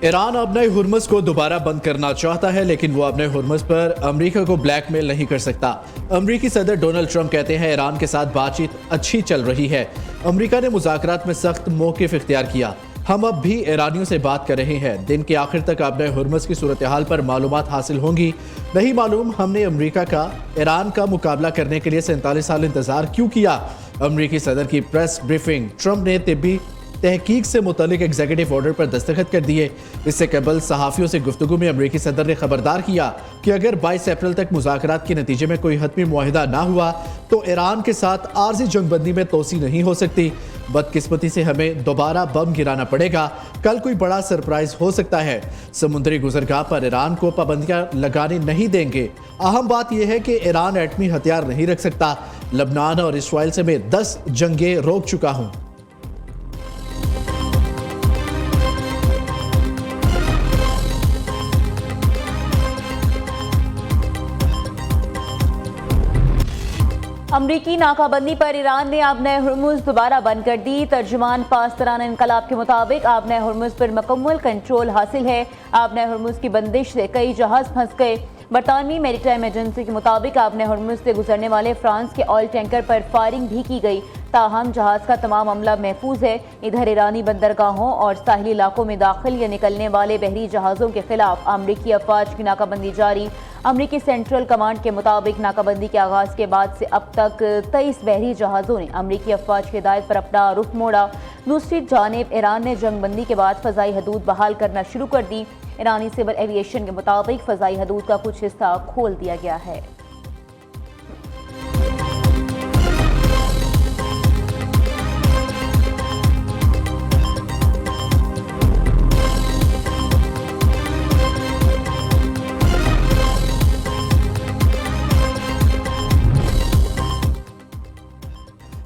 Iran अपने Hormuz को दोबारा बंद करना चाहता है, लेकिन वो अपने हुर्मुज़ पर अमेरिका को ब्लैकमेल नहीं कर सकता। अमेरिकी सदर डोनाल्ड ट्रंप कहते हैं ईरान के साथ बातचीत अच्छी चल रही है। अमेरिका ने मुज़ाकरात में सख्त मौक़िफ़ इख्तियार किया। हम अब भी ईरानियों से बात कर रहे हैं। दिन के आखिर तक अपने हुर्मुज़ की सूरत हाल पर मालूमात हासिल होंगी। नहीं मालूम हमने अमेरिका का ईरान का मुकाबला करने के लिए 47 साल इंतजार क्यों किया। अमेरिकी सदर की प्रेस ब्रीफिंग। ट्रंप ने तिब्बी तहकीक से मुतालिक एग्जीक्यूटिव ऑर्डर पर दस्तखत कर दिए। इससे कबल सहाफ़ियों से गुफ्तगू में अमेरिकी सदर ने खबरदार किया कि अगर 22 अप्रैल तक मुज़ाकरात के नतीजे में कोई हतमी मुआहिदा ना हुआ तो ईरान के साथ आर्जी जंगबंदी में तोसी नहीं हो सकती। बदकिस्मती से हमें दोबारा बम गिराना पड़ेगा। कल कोई बड़ा सरप्राइज हो सकता है। समुद्री गुजरगाह पर ईरान को पाबंदियां लगाने नहीं देंगे। अहम बात यह है कि ईरान एटमी हथियार नहीं रख सकता। लबनान और इसराइल से मैं 10 जंगें रोक चुका हूं। अमरीकी नाकाबंदी पर ईरान ने आबने हुर्मुज़ दोबारा बंद कर दी। तर्जुमान पासदारान इनकलाब के मुताबिक आबने हुर्मुज़ पर मुकम्मल कंट्रोल हासिल है। आबने हुर्मुज़ की बंदिश से कई जहाज फंस गए। बरतानवी मैरीटाइम एजेंसी के मुताबिक आबने हुर्मुज़ से गुजरने वाले फ्रांस के ऑयल टैंकर पर फायरिंग भी की गई। ताहम जहाज का तमाम अमला महफूज है। इधर ईरानी बंदरगाहों और साहिली इलाकों में दाखिल या निकलने वाले बहरी जहाज़ों के खिलाफ अमरीकी अफवाज की नाकाबंदी जारी। अमरीकी सेंट्रल कमांड के मुताबिक नाकाबंदी के आगाज़ के बाद से अब तक 23 बहरी जहाज़ों ने अमरीकी अफवाज की हिदायत पर अपना रुख मोड़ा। दूसरी जानिब ईरान ने जंगबंदी के बाद फ़ज़ाई हदूद बहाल करना शुरू कर दी। ईरानी सिविल एविएशन के मुताबिक फ़ज़ाई हदूद का कुछ हिस्सा खोल दिया गया है।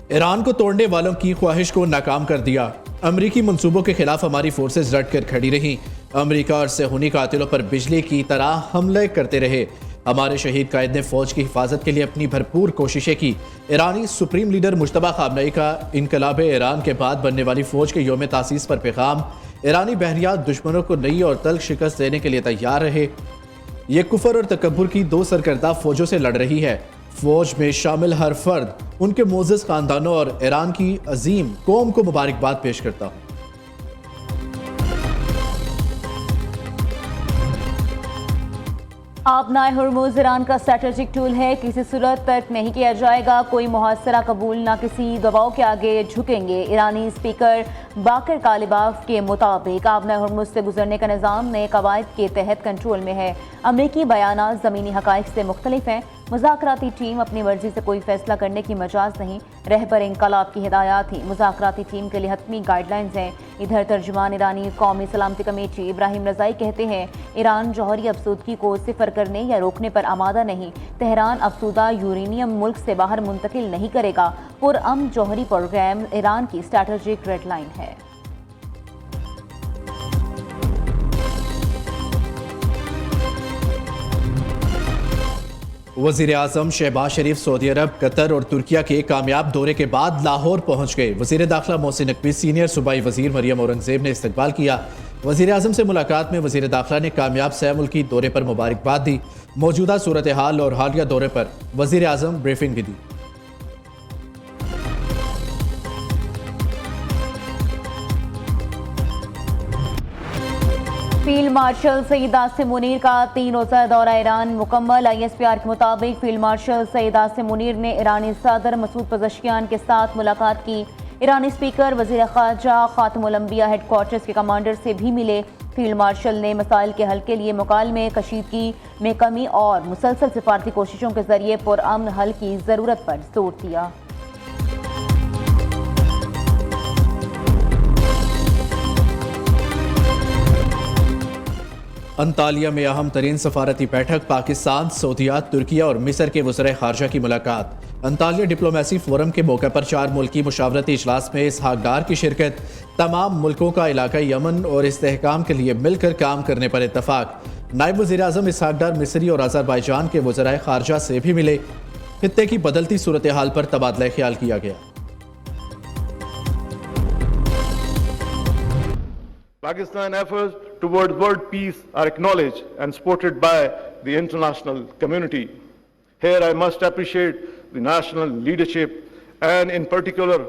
ईरान को तोड़ने वालों की ख्वाहिश को नाकाम कर दिया। अमरीकी मंसूबों के खिलाफ हमारी फोर्सेस डट कर खड़ी रहीं। अमरीका और सेहूनी कातिलों पर बिजली की तरह हमले करते रहे। हमारे शहीद कायद ने फौज की हिफाजत के लिए अपनी भरपूर कोशिशें की। ईरानी सुप्रीम लीडर मुश्तबा खामनेई का इनकलाब ईरान के बाद बनने वाली फौज के योम तासीस पर पैगाम। ईरानी बहरिया दुश्मनों को नई और तल्ख शिकस्त देने के लिए तैयार रहे। ये कुफर और तकब्बुर की दो सरकर्दा फौजों से लड़ रही है। फौज में शामिल हर फर्द, उनके मोअज़्ज़ज़ खानदानों और ईरान की अजीम कौम को मुबारकबाद पेश करता हूँ। आबनाए हुर्मुज़ ईरान का स्ट्रैटेजिक टूल है। किसी सूरत तक नहीं किया जाएगा। कोई मुहासरा कबूल ना किसी दबाव के आगे झुकेंगे। ईरानी स्पीकर बाकर कालिबाफ के मुताबिक आबनाए हुर्मुज़ से गुजरने का निज़ाम नए कवायद के तहत कंट्रोल में है। अमरीकी बयानात ज़मीनी हक़ाइक़ से मुख्तलिफ हैं। मुज़ाकराती टीम अपनी मर्जी से कोई फैसला करने की मजाज नहीं। रहबर इनकलाब की हिदायत ही मुज़ाकराती टीम के लिए हतमी गाइडलाइंस हैं। इधर तर्जुमान ईरानी कौमी सलामती कमेटी इब्राहिम रज़ाई कहते हैं ईरान जौहरी अफसूदगी को सिफर करने या रोकने पर आमादा नहीं। तेहरान अफसूदा यूरेनियम मुल्क से बाहर मुंतकिल नहीं करेगा। पुरअमन जौहरी प्रोग्राम ईरान की स्ट्रैटेजिक रेड लाइन है। वज़ीर आज़म शहबाज शरीफ सऊदी अरब, कतर और तुर्किया के कामयाब दौरे के बाद लाहौर पहुंच गए। वज़ीर दाखिला मोहसिन नकवी, सीनियर सूबाई वज़ीर मरियम औरंगज़ेब ने इस्तकबाल किया। वज़ीर आज़म से मुलाकात में वज़ीर दाखिला ने कामयाब सह मुल्की दौरे पर मुबारकबाद दी। मौजूदा सूरत हाल और हालिया दौरे पर वज़ीर आज़म ब्रीफिंग भी दी। फील्ड मार्शल सईद आसिम मुनीर का 3 रोज़ा दौरा ईरान मुकम्मल। ISPR के मुताबिक फील्ड मार्शल सईद आसिम मुनीर ने ईरानी सदर मसूद पज़ेश्कियान के साथ मुलाकात की। ईरानी स्पीकर, वज़ीर ख़ारजा, ख़ातमुल अंबिया हेडक्वार्टर्स के कमांडर से भी मिले। फील्ड मार्शल ने मसाइल के हल के लिए मुकालमे, कशीदगी में कमी और मुसलसल सिफारती कोशिशों के जरिए पुरअमन हल की ज़रूरत पर जोर दिया। अंतालिया में अहम तरीन सफारती बैठक। पाकिस्तान, सऊदीया, तुर्किया और मिस्र के वज़ीर ख़ारजा की मुलाकात। अंतालिया डिप्लोमेसी फोरम के मौके पर 4 मुल्की मुशावरती इजलास में इसहाक डार की शिरकत। तमाम मुल्कों का इलाकाई अमन और इस्तेहकाम के लिए मिलकर काम करने पर इत्तफाक। नायब वज़ीर आज़म इसहाक डार मिस्री और अज़रबैजान के वज़राए ख़ारजा से भी मिले। खित्ते की बदलती सूरत हाल पर तबादला ख्याल किया गया। Pakistan efforts toward world peace are acknowledged and supported by the international community. Here I must appreciate the national leadership and in particular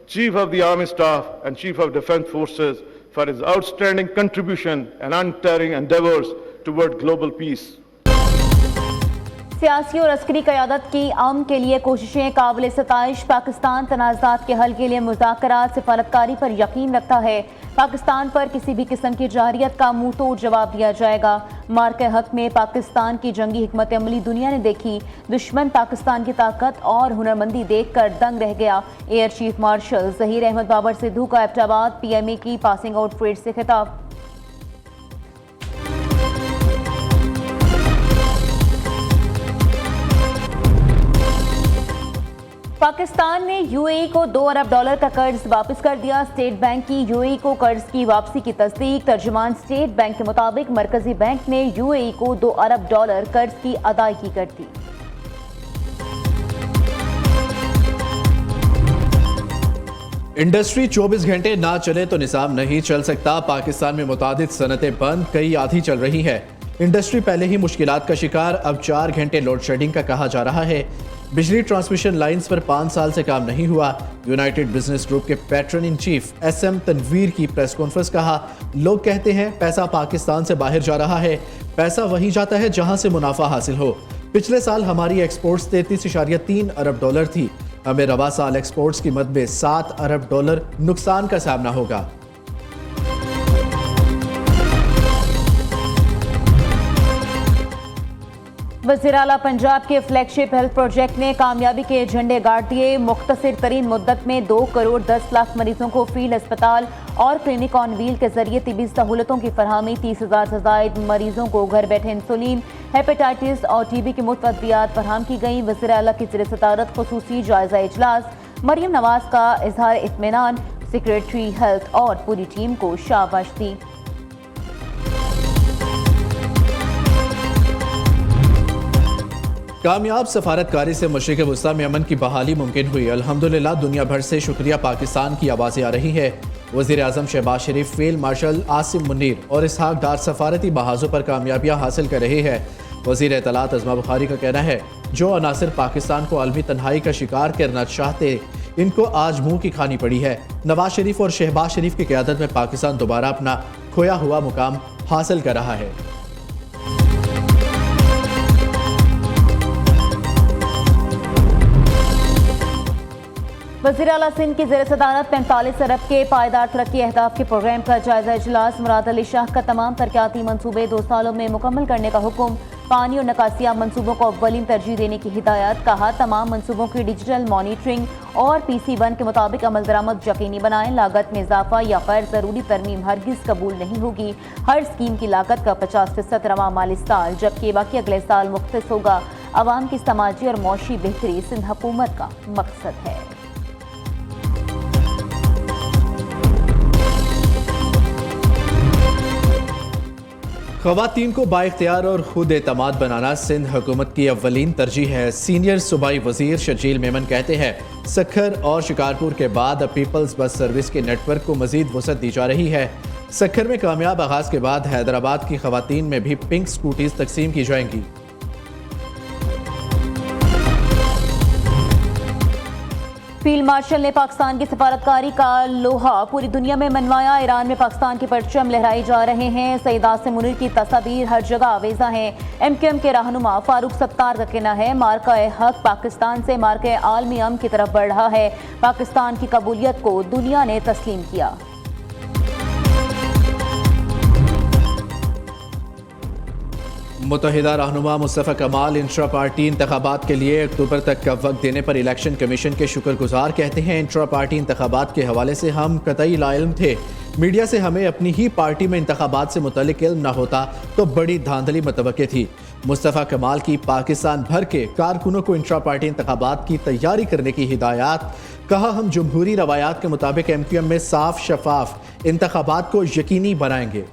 Chief of the Army Staff and Chief of Defense Forces for his outstanding contribution and untiring endeavors toward global peace. सियासी और अस्करी क़यादत की अमन के लिए कोशिशें काबिल सताइश। पाकिस्तान तनाज़ात के हल के लिए मुज़ाकरात सिफारतकारी पर यकीन रखता है। पाकिस्तान पर किसी भी किस्म की जारियत का मुंह तोड़ जवाब दिया जाएगा। मार्के हक में पाकिस्तान की जंगी हिकमत अमली दुनिया ने देखी। दुश्मन पाकिस्तान की ताकत और हुनरमंदी देख कर दंग रह गया। Air chief marshal Zaheer Ahmed Babar Sidhu का एबटाबाद। PMA की पासिंग आउट परेड से खिताब। पाकिस्तान ने UAE को $2 अरब का कर्ज वापस कर दिया। स्टेट बैंक की UAE को कर्ज की वापसी की तस्दीक। तर्जुमान स्टेट बैंक के मुताबिक मरकजी बैंक ने UAE को $2 अरब कर्ज की अदायगी कर दी। इंडस्ट्री 24 घंटे ना चले तो निज़ाम नहीं चल सकता। पाकिस्तान में मुतादिद सनतें बंद, कई आधी चल रही है। इंडस्ट्री पहले ही मुश्किलात का शिकार, अब 4 घंटे लोड शेडिंग का कहा जा रहा है। बिजली ट्रांसमिशन लाइंस पर 5 साल से काम नहीं हुआ। यूनाइटेड बिजनेस ग्रुप के patron in chief SM Tanveer की प्रेस कॉन्फ्रेंस कहा, लोग कहते हैं पैसा पाकिस्तान से बाहर जा रहा है। पैसा वहीं जाता है जहां से मुनाफा हासिल हो। पिछले साल हमारी एक्सपोर्ट्स 33.3 अरब डॉलर थी। हमें रवा साल एक्सपोर्ट्स की मद में $7 अरब नुकसान का सामना होगा। वज़ीर आला पंजाब के फ्लैगशिप हेल्थ प्रोजेक्ट ने कामयाबी के झंडे गाड़ दिए। मुख्तसर तरीन मुद्दत में 2 करोड़ 10 लाख मरीजों को फील्ड अस्पताल और क्लिनिक ऑन व्हील के जरिए तिबी सहूलतों की फरहमी। 30,000 से ज़ायद मरीजों को घर बैठे इंसुलिन, हेपेटाइटिस और TB की मुफ्त अद्वियात फरहम की गई। वज़ीर आला की ज़ेर सदारत खुसूसी जायजा इजलास। मरियम नवाज का इजहार इत्मीनान। सेक्रेटरी हेल्थ और पूरी टीम को शाबाश दी। कामयाब सफारतकारी से मशरिक़ वस्ता में अमन की बहाली मुमकिन हुई। अल्हम्दुलिल्लाह दुनिया भर से शुक्रिया पाकिस्तान की आवाज़ें आ रही है। वज़ीर आज़म शहबाज शरीफ, फील्ड मार्शल आसिम मुन्नीर और इसहाक डार सफारती महाजों पर कामयाबियाँ हासिल कर रहे हैं। वज़ीर इत्तलात अज़मा बुखारी का कहना है, जो अनासिर पाकिस्तान को आलमी तन्हाई का शिकार करना चाहते, इनको आज मुंह की खानी पड़ी है। नवाज शरीफ और शहबाज शरीफ की क़यादत में पाकिस्तान दोबारा अपना खोया हुआ मुकाम हासिल कर रहा है। वज़ीर आला सिंध की ज़ेर सदारत 45 अरब के पायदार तरक्की अहदाफ के प्रोग्राम का जायजा इजलास। मुराद अली शाह का तमाम तरक्याती मनसूबे 2 सालों में मुकम्मल करने का हुक्म। पानी और नकासिया मनसूबों को अव्वलीन तरजीह देने की हिदायत। कहा, तमाम मनसूबों की डिजिटल मॉनिटरिंग और PC1 के मुताबिक अमल दरामद यकीनी बनाएं। लागत में इजाफा या गैर ज़रूरी तरमीम हरगिज़ कबूल नहीं होगी। हर स्कीम की लागत का 50% रवा माली साल, जबकि बाकी अगले साल मुख्तस होगा। अवाम की समाजी और मौशी बेहतरी सिंध हुकूमत का मकसद है। ख़वातीन को बाइख्तियार और खुद एतमाद बनाना सिंध हुकूमत की अव्वलीन तरजीह है। सीनियर सूबाई वज़ीर शर्जील मेमन कहते हैं, सखर और शिकारपुर के बाद अब पीपल्स बस सर्विस के नेटवर्क को मज़ीद वसअत दी जा रही है। सखर में कामयाब आगाज़ के बाद हैदराबाद की ख़वातीन में भी पिंक स्कूटीज तकसीम की जाएंगी। फील्ड मार्शल ने पाकिस्तान की सफारतकारी का लोहा पूरी दुनिया में मनवाया। ईरान में पाकिस्तान के परचम लहराए जा रहे हैं। सईद आसिम मुनीर की तस्वीर हर जगह आवेजा हैं। MQM के रहनुमा फारूक सत्तार का कहना है, मार्का हक पाकिस्तान से मार्का आलमी अमन की तरफ बढ़ रहा है। पाकिस्तान की कबूलियत को दुनिया ने तस्लीम किया। मुत्तहिदा रहनुमा मुस्तफ़ा कमाल इंट्रा पार्टी इंतखाबात के लिए अक्टूबर तक का वक्त देने पर इलेक्शन कमीशन के शुक्रगुजार। कहते हैं, इंट्रा पार्टी इंतखाबात के हवाले से हम कतई लाइल्म थे। मीडिया से हमें अपनी ही पार्टी में इंतखाबात से मुतल्लिक इल्म न होता तो बड़ी धांधली मतवक्के थी। मुस्तफ़ा कमाल की पाकिस्तान भर के कारकुनों को इंट्रा पार्टी इंतखाबात की तैयारी करने की हिदायत। कहा, हम जमहूरी रवायात के मुताबिक MQM में साफ शफाफ इंतखाबात को यकीनी बनाएंगे।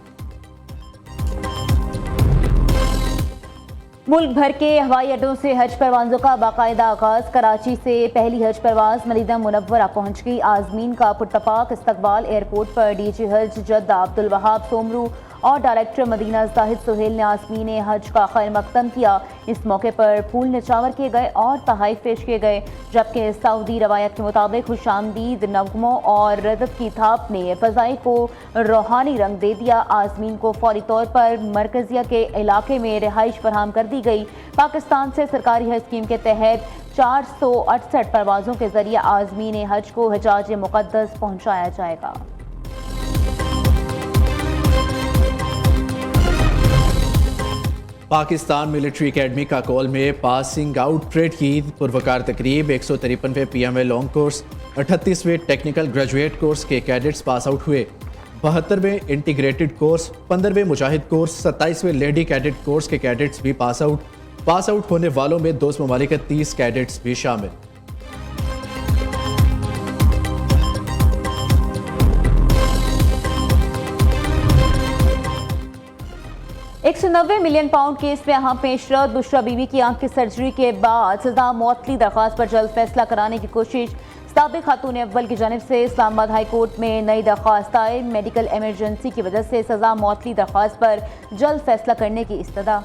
मुल्क भर के हवाई अड्डों से हज परवाज़ों का बाकायदा आगाज़। कराची से पहली हज परवाज़ मदीना मुनव्वरा पहुँच गई। आज़मीन का पुरतपाक इस्तकबाल एयरपोर्ट पर DG हज जद्दा अब्दुल वहाब सोमरू और डायरेक्टर मदीना जाहिद सुहेल ने आज़मीन हज का खैर मकदम किया। इस मौके पर फूल निछावर किए गए और तहाइफ पेश किए गए, जबकि सऊदी रवायत के मुताबिक खुशामदीद नगमों और रदफ की थाप ने फ़ज़ाई को रूहानी रंग दे दिया। आज़मीन को फौरी तौर पर मरकजिया के इलाके में रिहाइश फराहम कर दी गई। पाकिस्तान से सरकारी हज स्कीम के तहत 468 परवाज़ों के जरिए आज़मीन हज को हिजाज मुक़द्दस पहुँचाया जाएगा। पाकिस्तान मिलिट्री एकेडमी का कॉल में पासिंग आउट परेड की पुरवकार तकरीब। 153वें PMA लॉन्ग कोर्स, 38वें टेक्निकल ग्रेजुएट कोर्स के कैडेट्स पास आउट हुए। 72वें इंटीग्रेटेड कोर्स, 15वें मुजाहिद कोर्स, 27वें लेडी कैडेट कोर्स के कैडेट्स भी पास आउट होने वालों में दोस्त ममालिक के 30 कैडेट्स भी शामिल। 190 मिलियन पाउंड केस में अहम पेशरफ। बुशरा बीवी की आंख की सर्जरी के बाद सजा मौतली दरख्वास्त पर जल्द फैसला कराने की कोशिश। साबिक खातून अव्वल की जानिब से इस्लामाबाद हाई कोर्ट में नई दरख्वास्त आए। मेडिकल इमरजेंसी की वजह से सजा मौतली दरख्वास्त पर जल्द फैसला करने की इस्तदा।